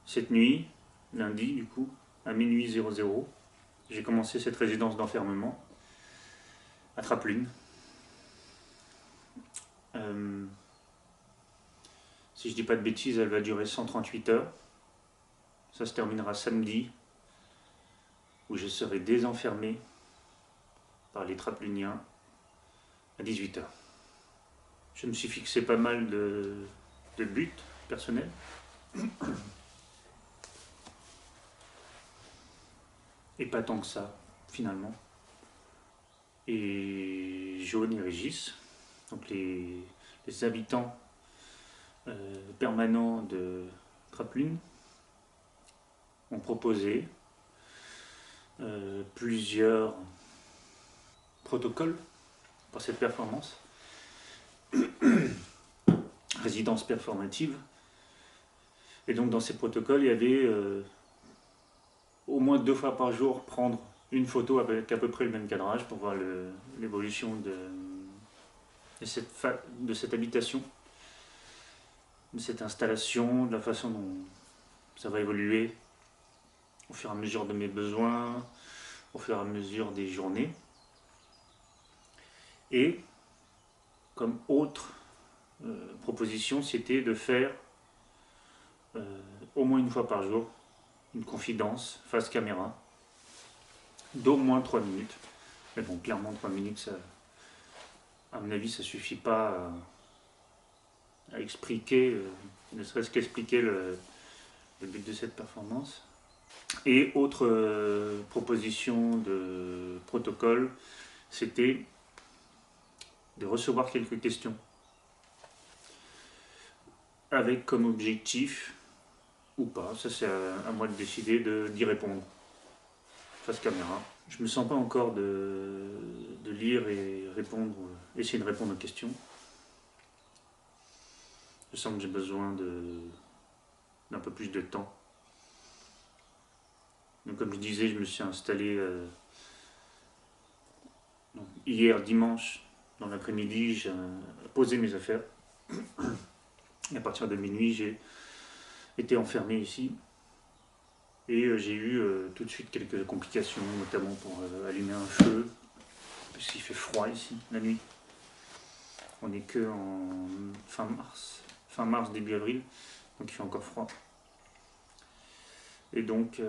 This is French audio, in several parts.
Cette nuit, lundi du coup, à minuit 00, j'ai commencé cette résidence d'enfermement à Traplune. Si je dis pas de bêtises, elle va durer 138 heures. Ça se terminera samedi, où je serai désenfermé par les Trapluniens à 18 heures. Je me suis fixé pas mal de buts personnels. Et pas tant que ça, finalement. Et Jaune et Régis, donc les habitants permanents de Traplune, ont proposé plusieurs protocoles pour cette performance. Résidence performative. Et donc dans ces protocoles, il y avait au moins 2 fois par jour prendre une photo avec à peu près le même cadrage pour voir l'évolution de cette habitation, de cette installation, de la façon dont ça va évoluer au fur et à mesure de mes besoins, au fur et à mesure des journées. Et comme autre proposition, c'était de faire au moins une fois par jour une confidence face caméra d'au moins 3 minutes. Mais bon, clairement 3 minutes, ça, à mon avis, ça suffit pas à expliquer, ne serait-ce qu'expliquer le but de cette performance. Et autre proposition de protocole, c'était de recevoir quelques questions avec comme objectif, ou pas, ça c'est à moi de décider d'y répondre face caméra. Je me sens pas encore de lire et répondre, essayer de répondre aux questions. Je sens que j'ai besoin d'un peu plus de temps. Donc comme je disais, je me suis installé hier dimanche dans l'après-midi, j'ai posé mes affaires. Et à partir de minuit, j'ai été enfermé ici. Et j'ai eu tout de suite quelques complications, notamment pour allumer un feu, puisqu'il fait froid ici la nuit. On n'est que en fin mars, début avril, donc il fait encore froid. Et donc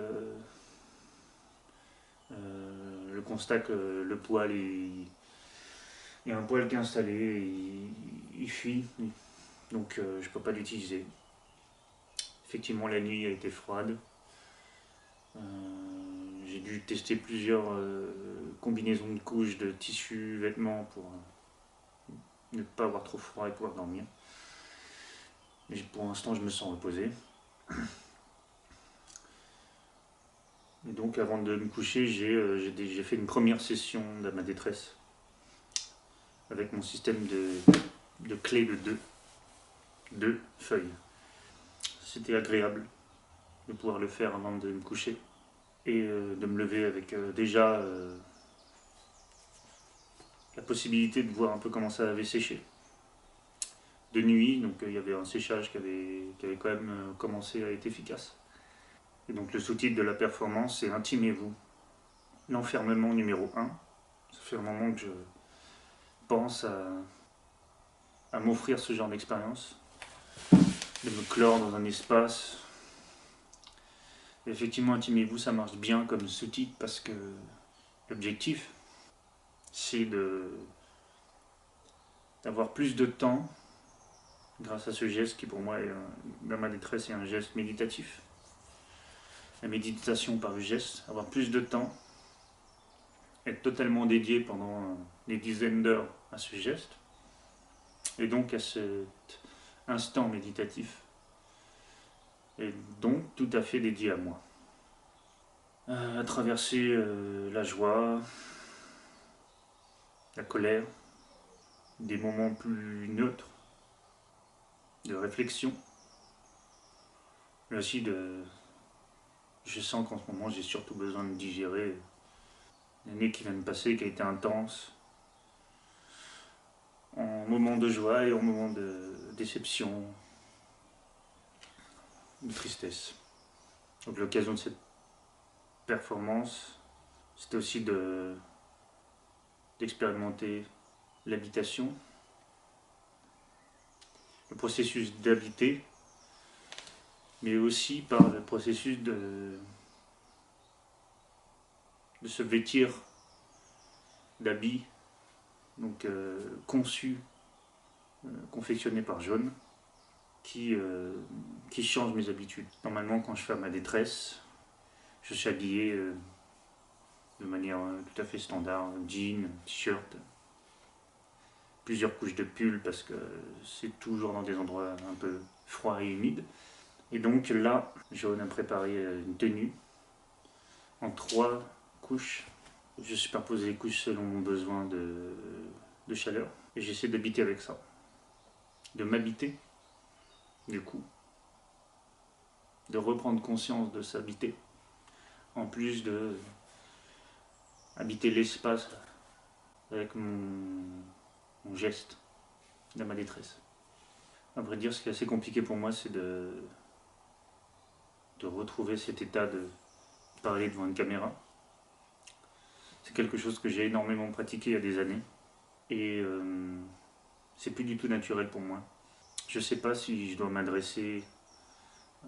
le constat que le poêle il y a un poêle qui est installé, il fuit, donc je ne peux pas l'utiliser. Effectivement, la nuit a été froide. J'ai dû tester plusieurs combinaisons de couches, de tissus, vêtements pour ne pas avoir trop froid et pouvoir dormir. Mais pour l'instant, je me sens reposé. Et donc, avant de me coucher, j'ai fait une première session de ma détresse avec mon système de clés de deux feuilles. C'était agréable de pouvoir le faire avant de me coucher et de me lever avec déjà la possibilité de voir un peu comment ça avait séché. De nuit, donc il y avait un séchage qui avait quand même commencé à être efficace. Et donc le sous-titre de la performance, c'est Intimez-vous. L'enfermement numéro 1. Ça fait un moment que je pense à m'offrir ce genre d'expérience, de me clore dans un espace. Et effectivement, Intimez-vous, ça marche bien comme sous-titre parce que l'objectif, c'est d'avoir plus de temps grâce à ce geste qui pour moi, dans ma détresse, est un geste méditatif. La méditation par le geste, avoir plus de temps, être totalement dédié pendant des dizaines d'heures à ce geste, et donc à cet instant méditatif, et donc tout à fait dédié à moi. À traverser la joie, la colère, des moments plus neutres, de réflexion, mais aussi je sens qu'en ce moment j'ai surtout besoin de digérer l'année qui vient de passer, qui a été intense, en moments de joie et en moments de déception, de tristesse. Donc l'occasion de cette performance, c'était aussi d'expérimenter l'habitation, le processus d'habiter, mais aussi par le processus de se vêtir d'habits donc conçus, confectionnés par Jaune, qui change mes habitudes. Normalement, quand je fais ma détresse, je suis habillé de manière tout à fait standard, jean, t-shirt, plusieurs couches de pull parce que c'est toujours dans des endroits un peu froids et humides. Et donc là, Jaune a préparé une tenue en 3 couches. Je superpose les couches selon mon besoin de chaleur et j'essaie d'habiter avec ça, de m'habiter du coup, de reprendre conscience de s'habiter, en plus de habiter l'espace avec mon geste de ma détresse. À vrai dire, ce qui est assez compliqué pour moi, c'est de retrouver cet état de parler devant une caméra. C'est quelque chose que j'ai énormément pratiqué il y a des années et c'est plus du tout naturel pour moi. Je sais pas si je dois m'adresser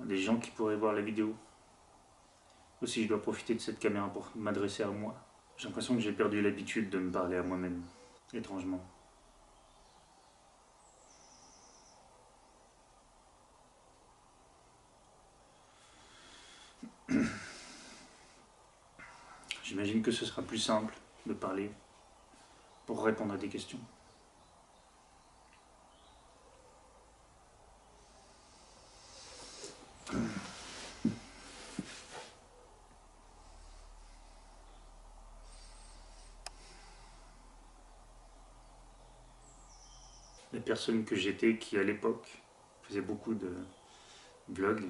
à des gens qui pourraient voir la vidéo ou si je dois profiter de cette caméra pour m'adresser à moi. J'ai l'impression que j'ai perdu l'habitude de me parler à moi-même, étrangement. J'imagine que ce sera plus simple de parler pour répondre à des questions. La personne que j'étais, qui à l'époque faisait beaucoup de vlogs,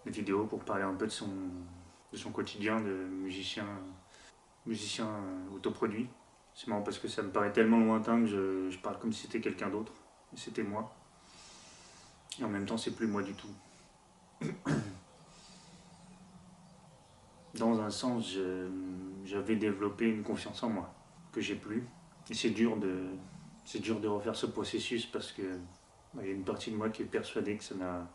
de vidéos pour parler un peu de son quotidien de musicien autoproduit. C'est marrant parce que ça me paraît tellement lointain que je parle comme si c'était quelqu'un d'autre. Et c'était moi. Et en même temps, c'est plus moi du tout. Dans un sens, j'avais développé une confiance en moi, que j'ai plus. Et c'est dur de refaire ce processus parce que y a une partie de moi qui est persuadée que ça n'a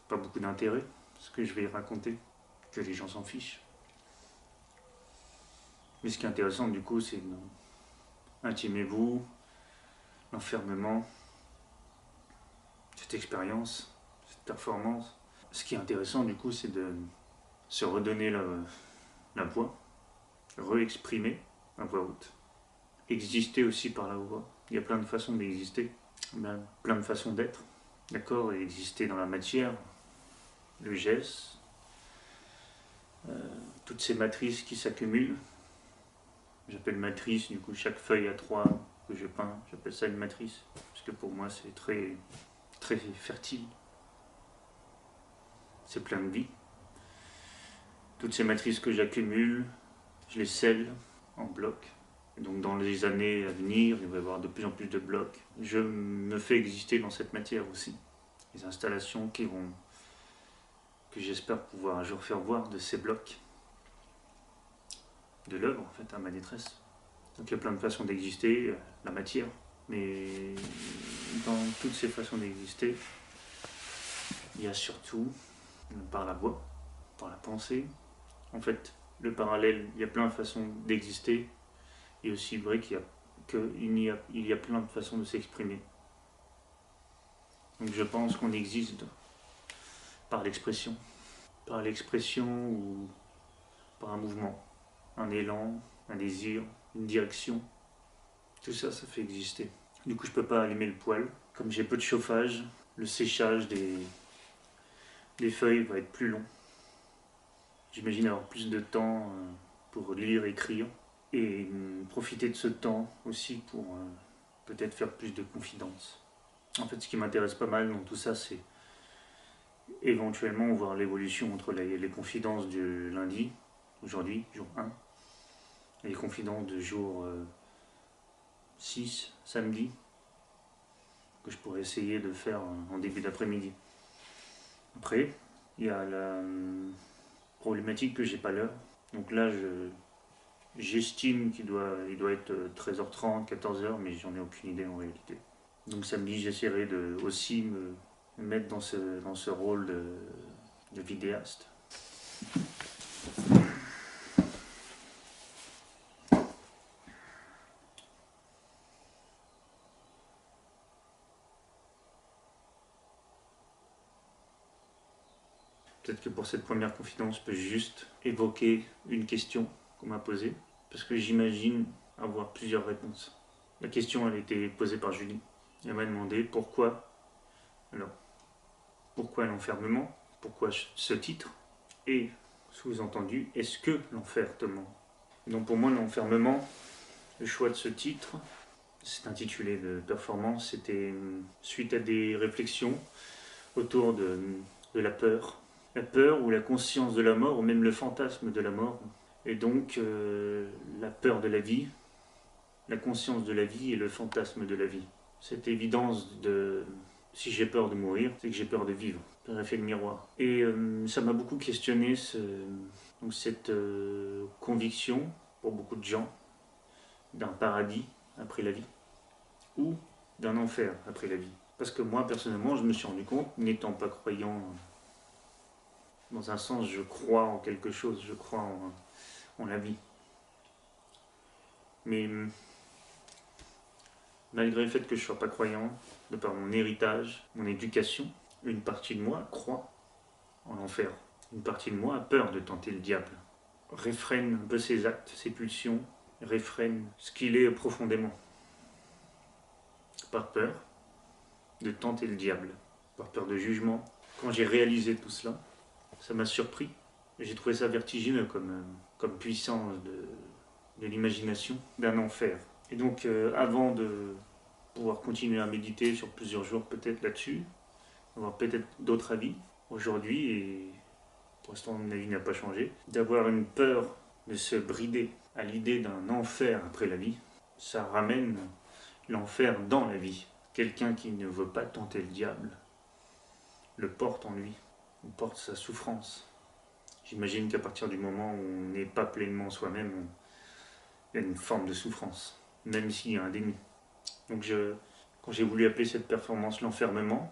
pas beaucoup d'intérêt, ce que je vais raconter, que les gens s'en fichent. Mais ce qui est intéressant du coup, c'est intimez-vous, l'enfermement, cette expérience, cette performance. Ce qui est intéressant du coup, c'est de se redonner la voix, re-exprimer à voix haute, exister aussi par la voix. Il y a plein de façons d'exister, plein de façons d'être, d'accord, et exister dans la matière, le geste, toutes ces matrices qui s'accumulent. J'appelle matrice, du coup, chaque feuille à 3 que je peins, j'appelle ça une matrice, parce que pour moi c'est très, très fertile. C'est plein de vie. Toutes ces matrices que j'accumule, je les scelle en blocs. Et donc dans les années à venir, il va y avoir de plus en plus de blocs. Je me fais exister dans cette matière aussi. Les installations que j'espère pouvoir un jour faire voir de ces blocs. De l'œuvre en fait, à ma détresse. Donc il y a plein de façons d'exister, la matière. Mais dans toutes ces façons d'exister, il y a surtout, par la voix, par la pensée, en fait, le parallèle, il y a plein de façons d'exister, et aussi vrai qu'il y a plein de façons de s'exprimer. Donc je pense qu'on existe par l'expression ou par un mouvement, un élan, un désir, une direction. Tout ça, ça fait exister. Du coup, je peux pas allumer le poêle. Comme j'ai peu de chauffage, le séchage des feuilles va être plus long. J'imagine avoir plus de temps pour lire, écrire, et profiter de ce temps aussi pour peut-être faire plus de confidences. En fait, ce qui m'intéresse pas mal dans tout ça, c'est éventuellement voir l'évolution entre les confidences du lundi, aujourd'hui, jour 1, et les confidences de jour 6, samedi, que je pourrais essayer de faire en début d'après-midi. Après, Il y a la problématique que j'ai pas l'heure. Donc là, j'estime il doit être 13h30, 14h, mais j'en ai aucune idée en réalité. Donc samedi, j'essaierai de aussi me mettre dans ce rôle de vidéaste. Peut-être que pour cette première confidence, je peux juste évoquer une question qu'on m'a posée, parce que j'imagine avoir plusieurs réponses. La question, elle a été posée par Julie. Elle m'a demandé pourquoi, alors, pourquoi l'enfermement, pourquoi ce titre, et sous-entendu, est-ce que l'enfer te ment? Donc pour moi, l'enfermement, le choix de ce titre, c'est intitulé de performance, c'était suite à des réflexions autour de la peur. La peur ou la conscience de la mort, ou même le fantasme de la mort. Et donc la peur de la vie, la conscience de la vie et le fantasme de la vie. Cette évidence de si j'ai peur de mourir, c'est que j'ai peur de vivre. Un effet de miroir. Et ça m'a beaucoup questionné cette conviction, pour beaucoup de gens, d'un paradis après la vie, ou d'un enfer après la vie. Parce que moi, personnellement, je me suis rendu compte, n'étant pas croyant, dans un sens, je crois en quelque chose, je crois en la vie. Mais malgré le fait que je ne sois pas croyant, de par mon héritage, mon éducation, une partie de moi croit en l'enfer. Une partie de moi a peur de tenter le diable, réfrène un peu ses actes, ses pulsions, réfrène ce qu'il est profondément. Par peur de tenter le diable, par peur de jugement. Quand j'ai réalisé tout cela, ça m'a surpris. J'ai trouvé ça vertigineux comme puissance de l'imagination d'un enfer. Et donc avant de pouvoir continuer à méditer sur plusieurs jours peut-être là-dessus, avoir peut-être d'autres avis aujourd'hui, et pour l'instant mon avis n'a pas changé, d'avoir une peur de se brider à l'idée d'un enfer après la vie, ça ramène l'enfer dans la vie. Quelqu'un qui ne veut pas tenter le diable le porte en lui, on porte sa souffrance. J'imagine qu'à partir du moment où on n'est pas pleinement soi-même, il y a une forme de souffrance, même s'il y a un déni. Donc quand j'ai voulu appeler cette performance l'enfermement,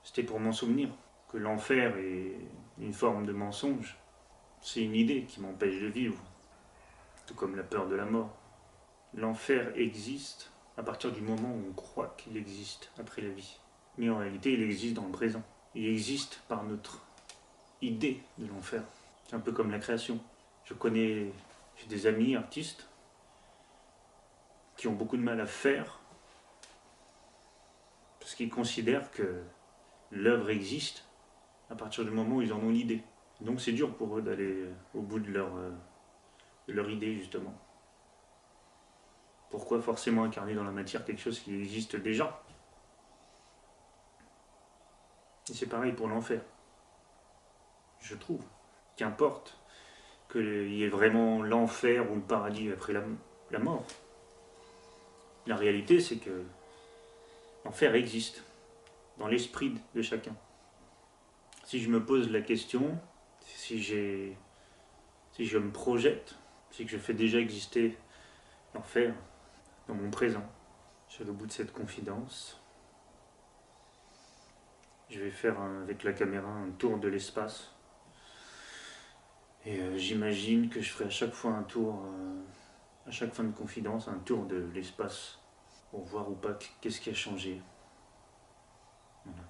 c'était pour m'en souvenir que l'enfer est une forme de mensonge. C'est une idée qui m'empêche de vivre, tout comme la peur de la mort. L'enfer existe à partir du moment où on croit qu'il existe après la vie. Mais en réalité, il existe dans le présent. Il existe par notre idée de l'enfer. C'est un peu comme la création. J'ai des amis artistes qui ont beaucoup de mal à faire parce qu'ils considèrent que l'œuvre existe à partir du moment où ils en ont l'idée. Donc c'est dur pour eux d'aller au bout de leur idée, justement. Pourquoi forcément incarner dans la matière quelque chose qui existe déjà? Et c'est pareil pour l'enfer, je trouve. Qu'importe qu'il y ait vraiment l'enfer ou le paradis après la mort. La réalité, c'est que l'enfer existe dans l'esprit de chacun. Si je me pose la question, si je me projette, c'est que je fais déjà exister l'enfer dans mon présent. Sur le bout de cette confidence, je vais faire avec la caméra un tour de l'espace. Et j'imagine que je ferai à chaque fois un tour, à chaque fin de confidence, un tour de l'espace pour voir ou pas qu'est-ce qui a changé. Voilà.